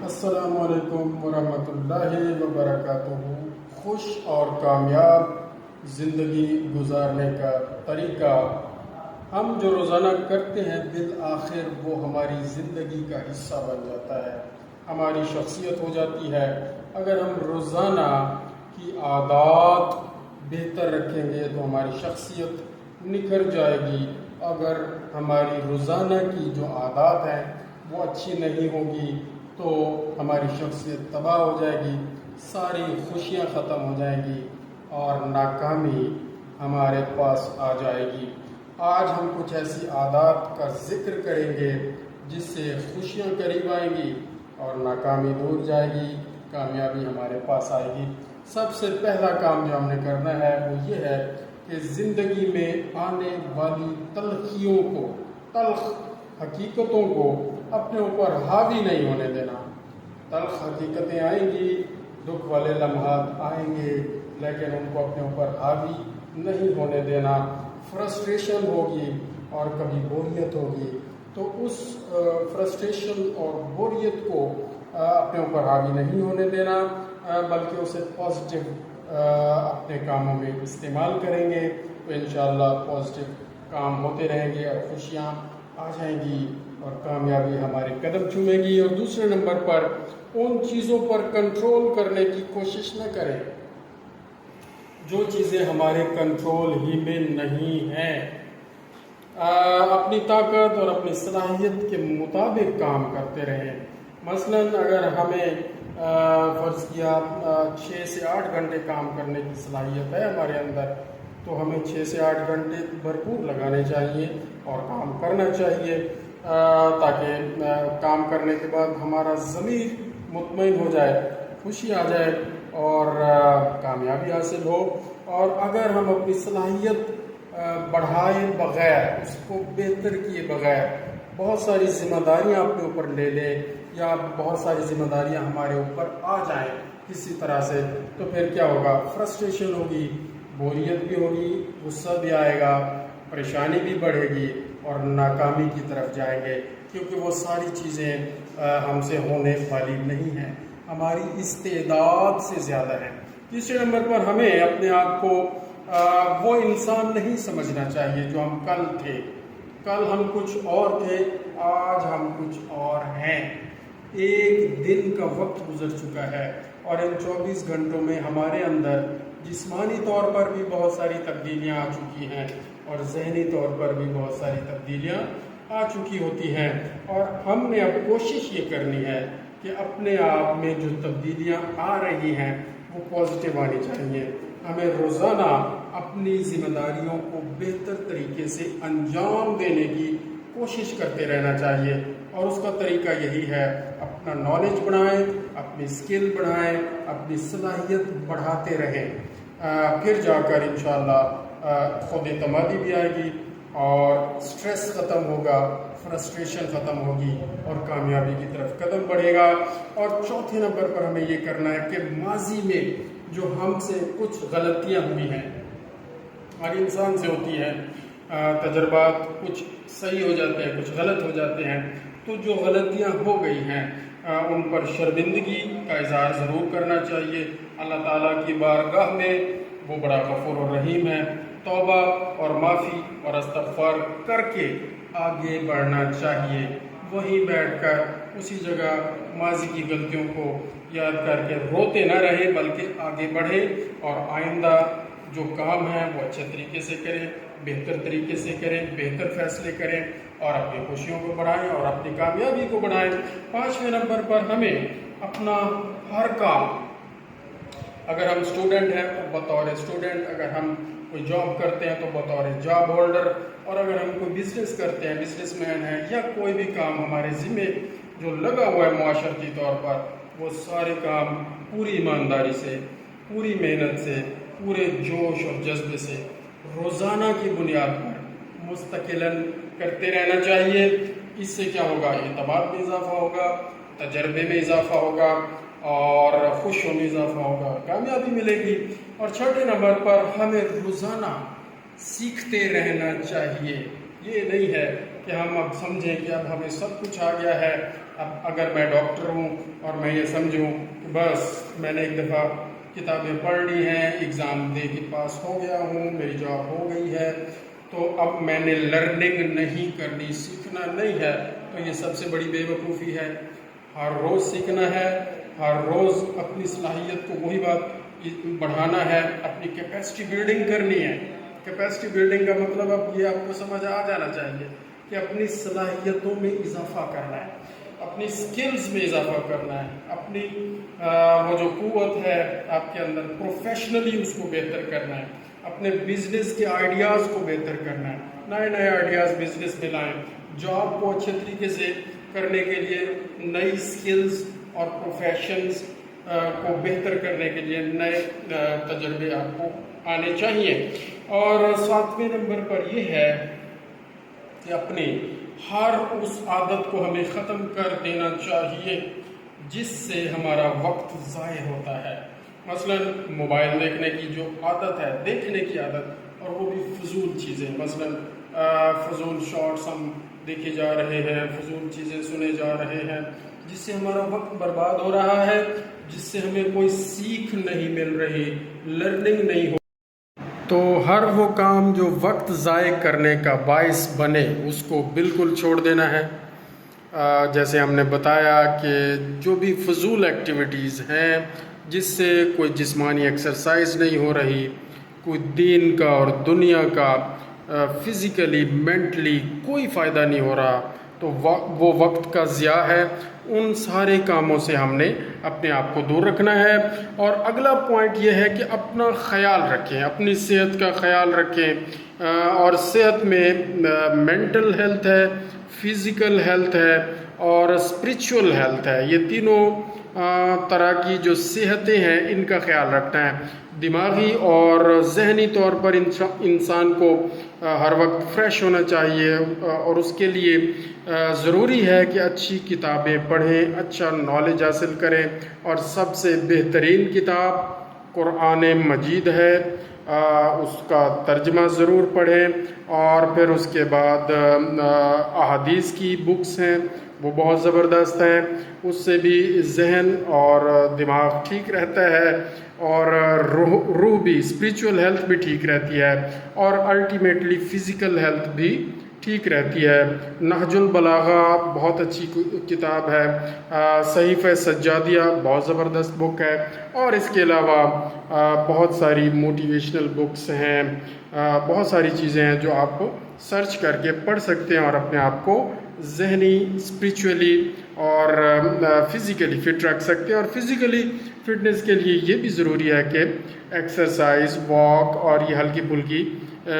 السلام علیکم ورحمۃ اللہ وبرکاتہ۔ خوش اور کامیاب زندگی گزارنے کا طریقہ ہم جو روزانہ کرتے ہیں بالآخر وہ ہماری زندگی کا حصہ بن جاتا ہے، ہماری شخصیت ہو جاتی ہے۔ اگر ہم روزانہ کی عادات بہتر رکھیں گے تو ہماری شخصیت نکھر جائے گی۔ اگر ہماری روزانہ کی جو عادات ہیں وہ اچھی نہیں ہوگی تو ہماری شخصیت تباہ ہو جائے گی، ساری خوشیاں ختم ہو جائیں گی اور ناکامی ہمارے پاس آ جائے گی۔ آج ہم کچھ ایسی عادات کا ذکر کریں گے جس سے خوشیاں قریب آئیں گی اور ناکامی دور جائے گی، کامیابی ہمارے پاس آئے گی۔ سب سے پہلا کام جو ہم نے کرنا ہے وہ یہ ہے کہ زندگی میں آنے والی تلخیوں کو، تلخ حقیقتوں کو اپنے اوپر حاوی نہیں ہونے دینا۔ تلخ حقیقتیں آئیں گی، دکھ والے لمحات آئیں گے، لیکن ان کو اپنے اوپر حاوی نہیں ہونے دینا۔ فرسٹریشن ہوگی اور کبھی بوریت ہوگی تو اس فرسٹریشن اور بوریت کو اپنے اوپر حاوی نہیں ہونے دینا، بلکہ اسے پازیٹیو اپنے کاموں میں استعمال کریں گے تو انشاءاللہ پازیٹیو کام ہوتے رہیں گے اور خوشیاں آ جائیں گی اور کامیابی ہمارے قدم چومے گی۔ اور دوسرے نمبر پر ان چیزوں پر کنٹرول کرنے کی کوشش نہ کریں جو چیزیں ہمارے کنٹرول ہی میں نہیں ہیں۔ اپنی طاقت اور اپنی صلاحیت کے مطابق کام کرتے رہیں۔ مثلا اگر ہمیں فرض کیا 6 سے 8 گھنٹے کام کرنے کی صلاحیت ہے ہمارے اندر تو ہمیں 6 سے 8 گھنٹے بھرپور لگانے چاہیے اور کام کرنا چاہیے، تاکہ کام کرنے کے بعد ہمارا ضمیر مطمئن ہو جائے، خوشی آ جائے اور کامیابی حاصل ہو۔ اور اگر ہم اپنی صلاحیت بڑھائے بغیر، اس کو بہتر کیے بغیر بہت ساری ذمہ داریاں اپنے اوپر لے لیں یا بہت ساری ذمہ داریاں ہمارے اوپر آ جائیں کسی طرح سے، تو پھر کیا ہوگا؟ فرسٹریشن ہوگی، بوریت بھی ہوگی، غصہ بھی آئے گا، پریشانی بھی بڑھے گی اور ناکامی کی طرف جائیں گے، کیونکہ وہ ساری چیزیں ہم سے ہونے والی نہیں ہیں، ہماری استعداد سے زیادہ ہیں۔ تیسرے نمبر پر ہمیں اپنے آپ کو وہ انسان نہیں سمجھنا چاہیے جو ہم کل تھے۔ کل ہم کچھ اور تھے، آج ہم کچھ اور ہیں۔ ایک دن کا وقت گزر چکا ہے اور ان 24 گھنٹوں میں ہمارے اندر جسمانی طور پر بھی بہت ساری تبدیلیاں آ چکی ہیں اور ذہنی طور پر بھی بہت ساری تبدیلیاں آ چکی ہوتی ہیں، اور ہم نے اب کوشش یہ کرنی ہے کہ اپنے آپ میں جو تبدیلیاں آ رہی ہیں وہ پازیٹیو آنی چاہیے۔ ہمیں روزانہ اپنی ذمہ داریوں کو بہتر طریقے سے انجام دینے کی کوشش کرتے رہنا چاہیے، اور اس کا طریقہ یہی ہے اپنا نالج بڑھائیں، اپنی اسکل بڑھائیں، اپنی صلاحیت بڑھاتے رہیں، پھر جا کر انشاءاللہ خود اعتمادی بھی آئے گی اور سٹریس ختم ہوگا، فرسٹریشن ختم ہوگی اور کامیابی کی طرف قدم بڑھے گا۔ اور چوتھے نمبر پر ہمیں یہ کرنا ہے کہ ماضی میں جو ہم سے کچھ غلطیاں ہوئی ہیں، ہر انسان سے ہوتی ہیں، تجربات کچھ صحیح ہو جاتے ہیں، کچھ غلط ہو جاتے ہیں، تو جو غلطیاں ہو گئی ہیں ان پر شرمندگی کا اظہار ضرور کرنا چاہیے اللہ تعالیٰ کی بارگاہ میں۔ وہ بڑا غفور و رحیم ہے، توبہ اور معافی اور استغفار کر کے آگے بڑھنا چاہیے، وہیں بیٹھ کر اسی جگہ ماضی کی غلطیوں کو یاد کر کے روتے نہ رہیں بلکہ آگے بڑھیں اور آئندہ جو کام ہے وہ اچھے طریقے سے کریں، بہتر طریقے سے کریں، بہتر فیصلے کریں اور اپنی خوشیوں کو بڑھائیں اور اپنی کامیابی کو بڑھائیں۔ 5ویں نمبر پر ہمیں اپنا ہر کام، اگر ہم اسٹوڈنٹ ہیں تو بطور اسٹوڈنٹ، اگر ہم کوئی جاب کرتے ہیں تو بطور جاب ہولڈر، اور اگر ہم کوئی بزنس کرتے ہیں، بزنس مین ہیں، یا کوئی بھی کام ہمارے ذمہ جو لگا ہوا ہے معاشرتی طور پر، وہ سارے کام پوری ایمانداری سے، پوری محنت سے، پورے جوش اور جذبے سے روزانہ کی بنیاد پر مستقلاً کرتے رہنا چاہیے۔ اس سے کیا ہوگا؟ اعتماد میں اضافہ ہوگا، تجربے میں اضافہ ہوگا اور خوشیوں میں اضافہ ہوگا، کامیابی ملے گی۔ اور 6 نمبر پر ہمیں روزانہ سیکھتے رہنا چاہیے۔ یہ نہیں ہے کہ ہم اب سمجھیں کہ اب ہمیں سب کچھ آ گیا ہے اب اگر میں ڈاکٹر ہوں اور میں یہ سمجھوں کہ بس میں نے ایک دفعہ کتابیں پڑھ لی ہیں، ایگزام دے کے پاس ہو گیا ہوں، میری جاب ہو گئی ہے، تو اب میں نے لرننگ نہیں کرنی، سیکھنا نہیں ہے، تو یہ سب سے بڑی بے وقوفی ہے۔ ہر روز سیکھنا ہے، ہر روز اپنی صلاحیت کو وہی بات بڑھانا ہے، اپنی کیپیسٹی بلڈنگ کرنی ہے۔ کیپیسٹی بلڈنگ کا مطلب اب یہ آپ کو سمجھ آ جانا چاہیے کہ اپنی صلاحیتوں میں اضافہ کرنا ہے، اپنی سکلز میں اضافہ کرنا ہے، اپنی وہ جو قوت ہے آپ کے اندر پروفیشنلی اس کو بہتر کرنا ہے، اپنے بزنس کے آئیڈیاز کو بہتر کرنا ہے، نئے نئے آئیڈیاز بزنس میں لائیں، جاب کو اچھے طریقے سے کرنے کے لیے نئی سکلز اور پروفیشنز کو بہتر کرنے کے لیے نئے تجربے آپ کو آنے چاہیے۔ اور 7ویں نمبر پر یہ ہے کہ اپنی ہر اس عادت کو ہمیں ختم کر دینا چاہیے جس سے ہمارا وقت ضائع ہوتا ہے۔ مثلا موبائل دیکھنے کی جو عادت ہے، دیکھنے کی عادت، اور وہ بھی فضول چیزیں، مثلا فضول شارٹس ہم دیکھے جا رہے ہیں، فضول چیزیں سنے جا رہے ہیں، جس سے ہمارا وقت برباد ہو رہا ہے، جس سے ہمیں کوئی سیکھ نہیں مل رہی، لرننگ نہیں ہو۔ تو ہر وہ کام جو وقت ضائع کرنے کا باعث بنے اس کو بالکل چھوڑ دینا ہے۔ جیسے ہم نے بتایا کہ جو بھی فضول ایکٹیویٹیز ہیں جس سے کوئی جسمانی ایکسرسائز نہیں ہو رہی، کوئی دین کا اور دنیا کا فزیکلی مینٹلی کوئی فائدہ نہیں ہو رہا، تو وہ وقت کا ضیاع ہے۔ ان سارے کاموں سے ہم نے اپنے آپ کو دور رکھنا ہے۔ اور اگلا پوائنٹ یہ ہے کہ اپنا خیال رکھیں، اپنی صحت کا خیال رکھیں، اور صحت میں مینٹل ہیلتھ ہے، فزیکل ہیلتھ ہے اور اسپریچول ہیلتھ ہے، یہ تینوں طرح کی جو صحتیں ہیں ان کا خیال رکھنا ہے۔ دماغی اور ذہنی طور پر انسان کو ہر وقت فریش ہونا چاہیے، اور اس کے لیے ضروری ہے کہ اچھی کتابیں پڑھیں، اچھا نالج حاصل کریں، اور سب سے بہترین کتاب قرآن مجید ہے، اس کا ترجمہ ضرور پڑھیں، اور پھر اس کے بعد احادیث کی بکس ہیں وہ بہت زبردست ہیں، اس سے بھی ذہن اور دماغ ٹھیک رہتا ہے، اور روح بھی، اسپریچول ہیلتھ بھی ٹھیک رہتی ہے، اور الٹیمیٹلی فزیکل ہیلتھ بھی ٹھیک رہتی ہے۔ نہج البلاغہ بہت اچھی کتاب ہے، صحیفہ سجادیہ بہت زبردست بک ہے، اور اس کے علاوہ بہت ساری موٹیویشنل بکس ہیں، بہت ساری چیزیں ہیں جو آپ سرچ کر کے پڑھ سکتے ہیں اور اپنے آپ کو ذہنی، اسپریچولی اور فزیکلی فٹ رکھ سکتے ہیں۔ اور فزیکلی فٹنس کے لیے یہ بھی ضروری ہے کہ ایکسرسائز، واک اور یہ ہلکی پھلکی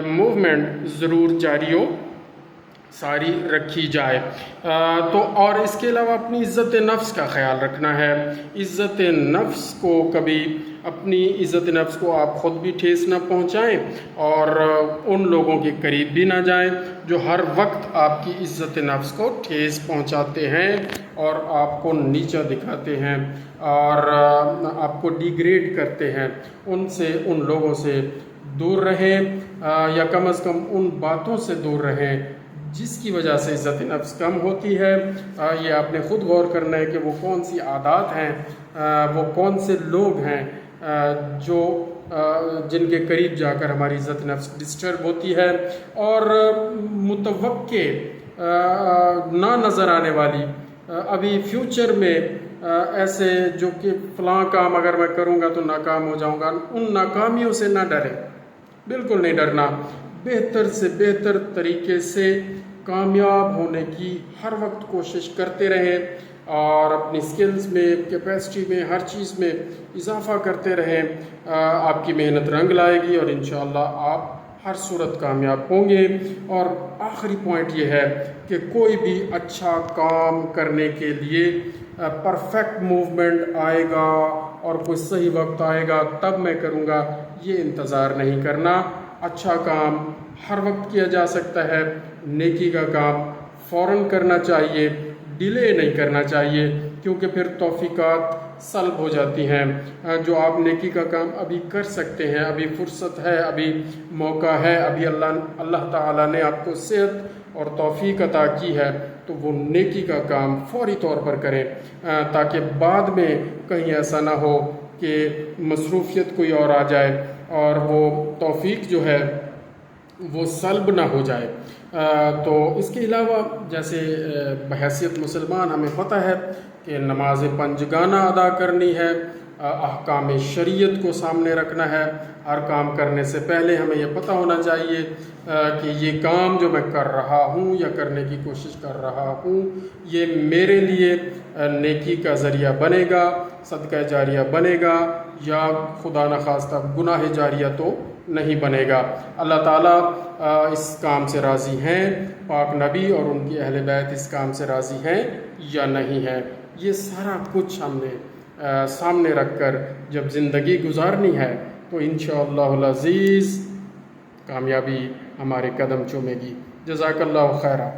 موومنٹ ضرور جاری ہو، ساری رکھی جائے۔ تو اور اس کے علاوہ اپنی عزت نفس کا خیال رکھنا ہے۔ عزت نفس کو کبھی، اپنی عزت نفس کو آپ خود بھی ٹھیس نہ پہنچائیں، اور ان لوگوں کے قریب بھی نہ جائیں جو ہر وقت آپ کی عزت نفس کو ٹھیس پہنچاتے ہیں اور آپ کو نیچا دکھاتے ہیں اور آپ کو ڈیگریڈ کرتے ہیں۔ ان لوگوں سے دور رہیں، یا کم از کم ان باتوں سے دور رہیں جس کی وجہ سے عزت نفس کم ہوتی ہے۔ یہ آپ نے خود غور کرنا ہے کہ وہ کون سی عادات ہیں، وہ کون سے لوگ ہیں جن کے قریب جا کر ہماری عزت نفس ڈسٹرب ہوتی ہے، اور متوقع نہ نظر آنے والی ابھی فیوچر میں ایسے جو کہ فلاں کام اگر میں کروں گا تو ناکام ہو جاؤں گا، ان ناکامیوں سے نہ ڈریں، بالکل نہیں ڈرنا۔ بہتر سے بہتر طریقے سے کامیاب ہونے کی ہر وقت کوشش کرتے رہیں، اور اپنی سکلز میں، کیپیسٹی میں، ہر چیز میں اضافہ کرتے رہیں۔ آپ کی محنت رنگ لائے گی اور انشاءاللہ آپ ہر صورت کامیاب ہوں گے۔ اور آخری پوائنٹ یہ ہے کہ کوئی بھی اچھا کام کرنے کے لیے پرفیکٹ موومنٹ آئے گا اور کوئی صحیح وقت آئے گا تب میں کروں گا، یہ انتظار نہیں کرنا۔ اچھا کام ہر وقت کیا جا سکتا ہے، نیکی کا کام فوراً کرنا چاہیے، ڈیلے نہیں کرنا چاہیے، کیونکہ پھر توفیقات سلب ہو جاتی ہیں۔ جو آپ نیکی کا کام ابھی کر سکتے ہیں، ابھی فرصت ہے، ابھی موقع ہے، ابھی اللہ تعالیٰ نے آپ کو صحت اور توفیق عطا کی ہے، تو تو وہ نیکی کا کام فوری طور پر کریں، تاکہ بعد میں کہیں ایسا نہ ہو کہ مصروفیت کوئی اور آ جائے اور وہ توفیق جو ہے وہ سلب نہ ہو جائے۔ تو اس کے علاوہ جیسے بحیثیت مسلمان ہمیں پتہ ہے کہ نماز پنجگانہ ادا کرنی ہے، احکام شریعت کو سامنے رکھنا ہے۔ ہر کام کرنے سے پہلے ہمیں یہ پتہ ہونا چاہیے کہ یہ کام جو میں کر رہا ہوں یا کرنے کی کوشش کر رہا ہوں یہ میرے لیے نیکی کا ذریعہ بنے گا، صدقہ جاریہ بنے گا، یا خدا نخواستہ گناہ جاریہ تو نہیں بنے گا۔ اللہ تعالیٰ اس کام سے راضی ہیں، پاک نبی اور ان کی اہل بیت اس کام سے راضی ہیں یا نہیں ہیں، یہ سارا کچھ ہم نے سامنے رکھ کر جب زندگی گزارنی ہے تو انشاءاللہ العزیز کامیابی ہمارے قدم چومے گی۔ جزاک اللہ خیرہ۔